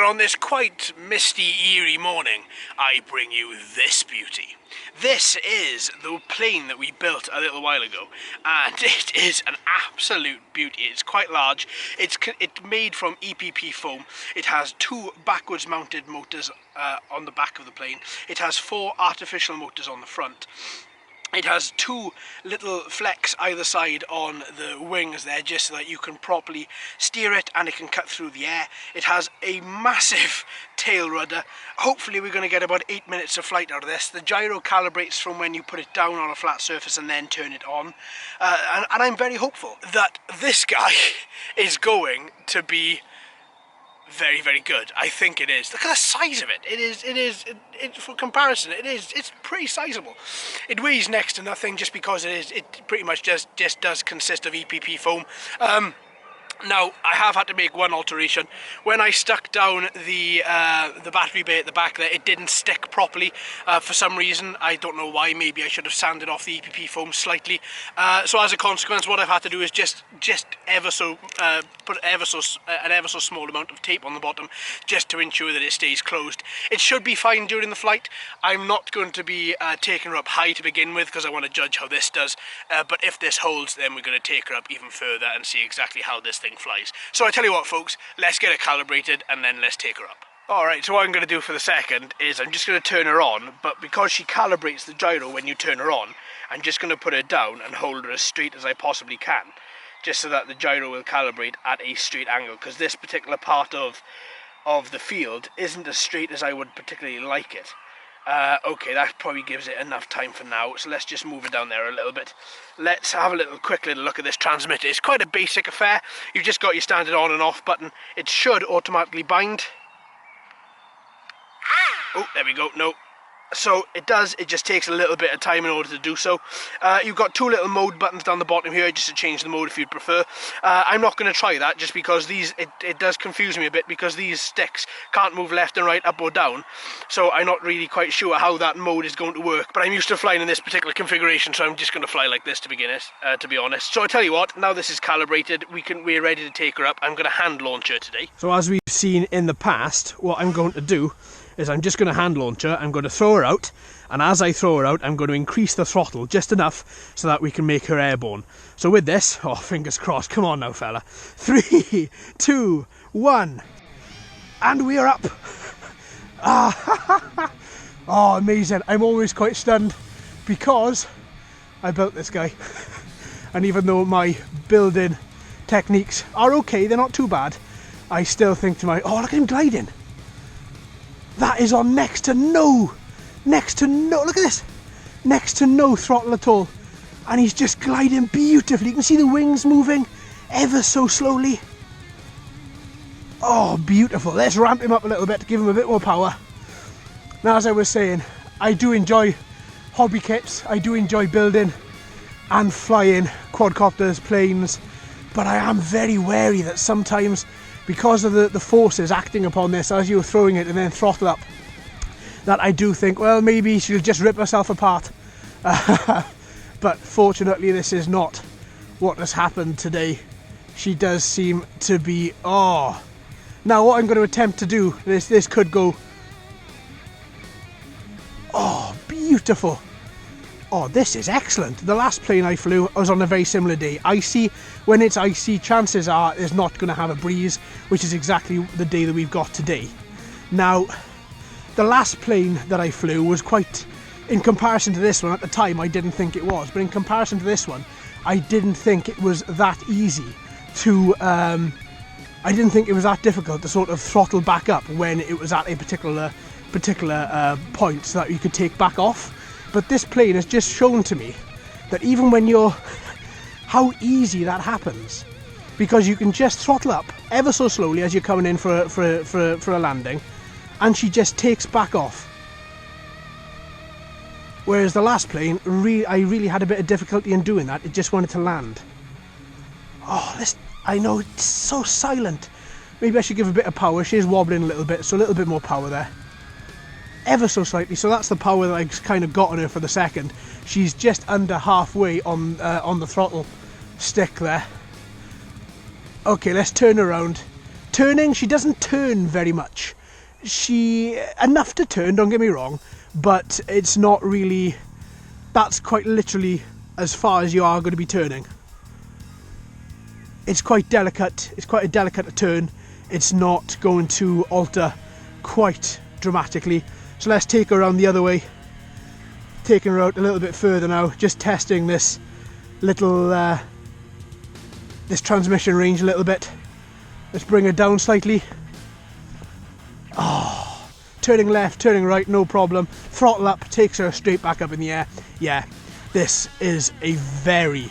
on this quite misty, eerie morning, I bring you this beauty. This is the plane that we built a little while ago, and it is an absolute beauty. It's quite large. It's made from EPP foam. It has 2 backwards mounted motors on the back of the plane. It has 4 artificial motors on the front. It has 2 little flecks either side on the wings there, just so that you can properly steer it and it can cut through the air. It has a massive tail rudder. Hopefully we're going to get about 8 minutes of flight out of this. The gyro calibrates from when you put it down on a flat surface and then turn it on. And I'm very hopeful that this guy is going to be very, very good. I think it is. Look at the size of it. It for comparison, it's pretty sizable. It weighs next to nothing just because it pretty much just does consist of EPP foam. Now, I have had to make one alteration. When I stuck down the battery bay at the back there, it didn't stick properly for some reason. I don't know why. Maybe I should have sanded off the EPP foam slightly. So as a consequence, what I've had to do is just put an ever so small amount of tape on the bottom, just to ensure that it stays closed. It should be fine during the flight. I'm not going to be taking her up high to begin with, because I want to judge how this does. But if this holds, then we're going to take her up even further and see exactly how this thing flies. So I tell you what, folks, let's get it calibrated and then let's take her up. Alright, so what I'm going to do for the second is I'm just going to turn her on, but because she calibrates the gyro when you turn her on, I'm just going to put her down and hold her as straight as I possibly can, just so that the gyro will calibrate at a straight angle, because this particular part of the field isn't as straight as I would particularly like it. Okay, that probably gives it enough time for now, so let's just move it down there a little bit. Let's have a quick little look at this transmitter. It's quite a basic affair. You've just got your standard on and off button. It should automatically bind. Oh, there we go. No. So it does, it just takes a little bit of time in order to do so. You've got 2 little mode buttons down the bottom here, just to change the mode if you'd prefer. I'm not going to try that, just because it does confuse me a bit, because these sticks can't move left and right, up or down. So I'm not really quite sure how that mode is going to work, but I'm used to flying in this particular configuration, so I'm just going to fly like this to begin it, to be honest. So I tell you what, now this is calibrated, we're ready to take her up. I'm going to hand launch her today. So as we've seen in the past, what I'm going to do is I'm just going to hand launch her. I'm going to throw her out, and as I throw her out, I'm going to increase the throttle just enough so that we can make her airborne. So with this, oh, fingers crossed, come on now, fella. 3, 2, 1, and we are up. Oh, amazing. I'm always quite stunned, because I built this guy. And even though my building techniques are okay, they're not too bad, I still think to my, oh, look at him gliding. That is on next to no, look at this, next to no throttle at all. And he's just gliding beautifully. You can see the wings moving ever so slowly. Oh, beautiful. Let's ramp him up a little bit to give him a bit more power. Now, as I was saying, I do enjoy hobby kits. I do enjoy building and flying quadcopters, planes, but I am very wary that sometimes, because of the forces acting upon this as you're throwing it and then throttle up, that I do think, well, maybe she'll just rip herself apart. But fortunately, this is not what has happened today. She does seem to be, oh. Now what I'm going to attempt to do, this could go, oh, beautiful. Oh, this is excellent. The last plane I flew was on a very similar day. Icy. When it's icy, chances are it's not going to have a breeze, which is exactly the day that we've got today. Now, the last plane that I flew was quite, in comparison to this one, at the time I didn't think it was, but in comparison to this one, I didn't think it was that easy to, I didn't think it was that difficult to sort of throttle back up when it was at a particular point, so that you could take back off. But this plane has just shown to me that even when you're, how easy that happens, because you can just throttle up ever so slowly as you're coming in for a landing, and she just takes back off. Whereas the last plane, I really had a bit of difficulty in doing that. It just wanted to land. Oh, this, I know, it's so silent. Maybe I should give a bit of power. She is wobbling a little bit, so a little bit more power there. Ever so slightly, so that's the power that I've kind of got on her for the second. She's just under halfway on the throttle stick there. Okay, let's turn around. Turning, she doesn't turn very much. enough to turn, don't get me wrong, but it's not really, that's quite literally as far as you are going to be turning. It's quite delicate, it's quite a delicate turn. It's not going to alter quite dramatically. So let's take her around the other way. Taking her out a little bit further now, just testing this little, this transmission range a little bit. Let's bring her down slightly. Oh, turning left, turning right, no problem. Throttle up, takes her straight back up in the air. Yeah, this is a very,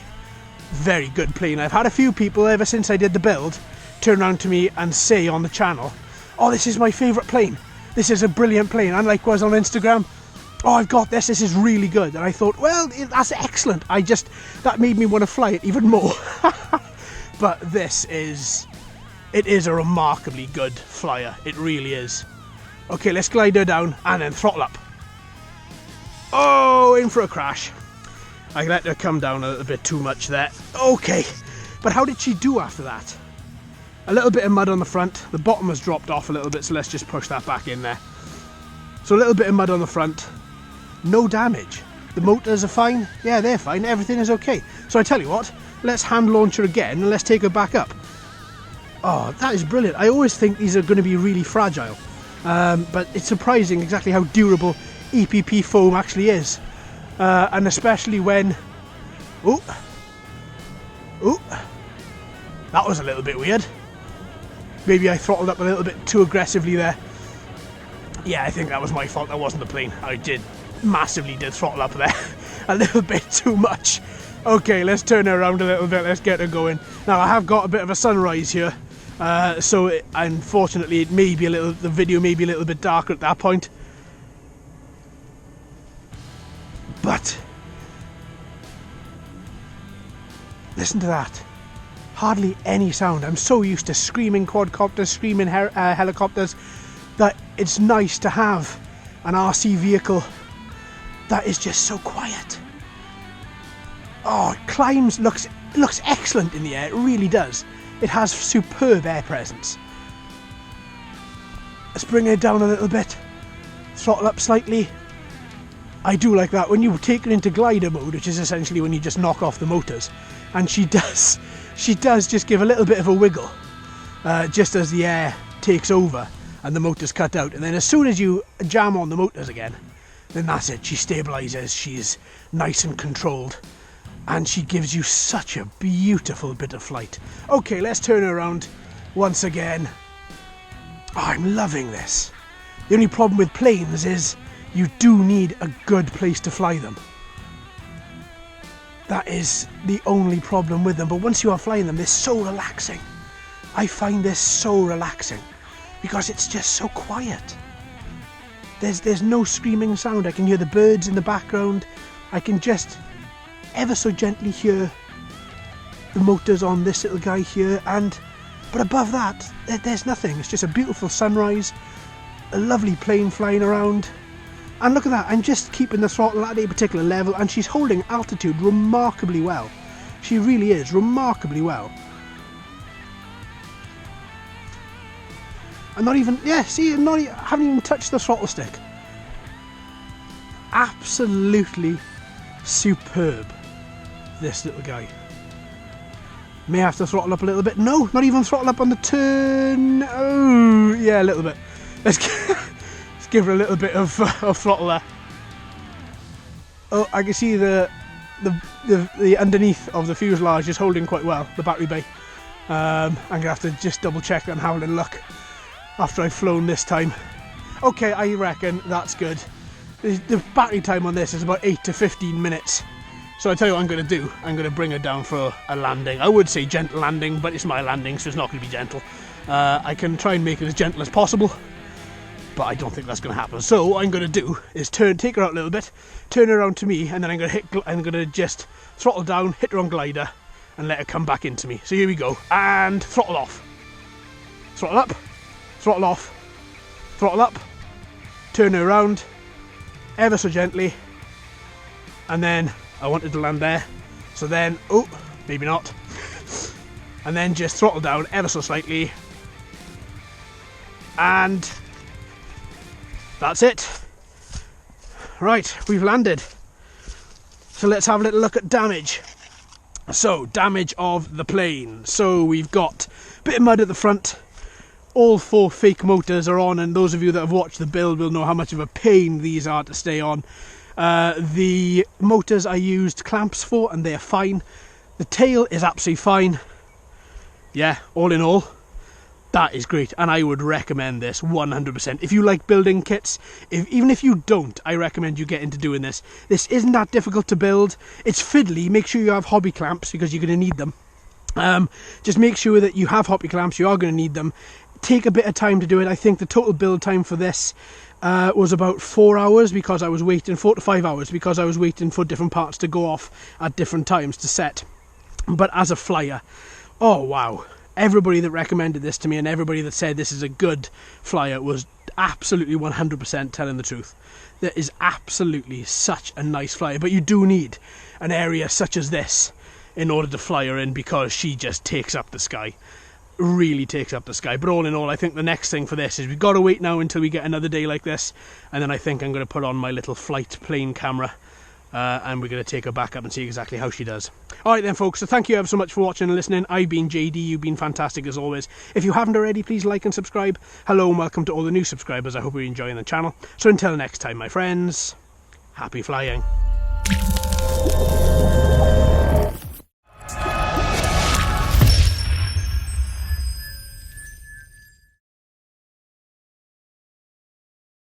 very good plane. I've had a few people ever since I did the build turn around to me and say on the channel, oh, this is my favourite plane. This is a brilliant plane. And likewise on Instagram, oh, I've got this is really good. And I thought, well, that's excellent. That made me want to fly it even more. But it is a remarkably good flyer. It really is. Okay, let's glide her down and then throttle up. Oh, in for a crash. I let her come down a little bit too much there. Okay, but how did she do after that? A little bit of mud on the front. The bottom has dropped off a little bit, so let's just push that back in there. So a little bit of mud on the front. No damage. The motors are fine. Yeah, they're fine. Everything is okay. So I tell you what, let's hand launch her again and let's take her back up. Oh, that is brilliant. I always think these are going to be really fragile. But it's surprising exactly how durable EPP foam actually is. And especially when... Oh, that was a little bit weird. Maybe I throttled up a little bit too aggressively there. Yeah, I think that was my fault. That wasn't the plane. I massively did throttle up there a little bit too much. Okay, let's turn her around a little bit. Let's get her going. Now, I have got a bit of a sunrise here. Unfortunately, the video may be a little bit darker at that point. But listen to that. Hardly any sound. I'm so used to screaming quadcopters, screaming helicopters, that it's nice to have an RC vehicle that is just so quiet. Oh, it climbs, looks excellent in the air. It really does. It has superb air presence. Let's bring it down a little bit. Throttle up slightly. I do like that when you take her into glider mode, which is essentially when you just knock off the motors, and she does just give a little bit of a wiggle, just as the air takes over and the motors cut out. And then as soon as you jam on the motors again, then that's it. She stabilizes. She's nice and controlled, and she gives you such a beautiful bit of flight. Okay, let's turn her around once again. Oh, I'm loving this. The only problem with planes is you do need a good place to fly them. That is the only problem with them. But once you are flying them, they're so relaxing. I find this so relaxing because it's just so quiet. There's no screaming sound. I can hear the birds in the background. I can just ever so gently hear the motors on this little guy here, but above that there's nothing. It's just a beautiful sunrise, a lovely plane flying around, and look at that. I'm just keeping the throttle at a particular level, and she's holding altitude remarkably well. She really is, remarkably well. I'm not even, haven't even touched the throttle stick. Absolutely superb, this little guy. May have to throttle up a little bit. No, not even throttle up on the turn. Oh, yeah, a little bit. Let's give her a little bit of throttle there. Oh, I can see the underneath of the fuselage is holding quite well, the battery bay. I'm going to have to just double check and have a little look after I've flown this time. Okay, I reckon that's good. The battery time on this is about 8 to 15 minutes. So I tell you what I'm going to do. I'm going to bring her down for a landing. I would say gentle landing, but it's my landing, so it's not going to be gentle. I can try and make it as gentle as possible, but I don't think that's going to happen. So what I'm going to do is take her out a little bit, turn her around to me, and then I'm going to just throttle down, hit her on glider, and let her come back into me. So here we go, and throttle off, throttle up, throttle off, throttle up, turn her around, ever so gently, and then I wanted to land there, so then, oh, maybe not, and then just throttle down ever so slightly, and that's it. Right, we've landed. So let's have a little look at damage. So, damage of the plane. So we've got a bit of mud at the front. All 4 fake motors are on, and those of you that have watched the build will know how much of a pain these are to stay on. The motors I used clamps for, and they're fine. The tail is absolutely fine. Yeah, all in all, that is great, and I would recommend this 100%. If you like building kits, even if you don't, I recommend you get into doing this. This isn't that difficult to build. It's fiddly. Make sure you have hobby clamps because you're going to need them. Just make sure that you have hobby clamps. You are going to need them. Take a bit of time to do it. I think the total build time for this was about 4 hours because I was waiting, 4 to 5 hours, because I was waiting for different parts to go off at different times to set. But as a flyer, oh wow. Everybody that recommended this to me and everybody that said this is a good flyer was absolutely 100% telling the truth. That is absolutely such a nice flyer, but you do need an area such as this in order to fly her in, because she just takes up the sky. Really takes up the sky. But all in all, I think the next thing for this is we've got to wait now until we get another day like this, and then I think I'm going to put on my little flight plane camera and we're going to take her back up and see exactly how she does. Alright then folks, so thank you ever so much for watching and listening. I've been JD, you've been fantastic as always. If you haven't already, please like and subscribe. Hello and welcome to all the new subscribers. I hope you're enjoying the channel. So until next time my friends, happy flying.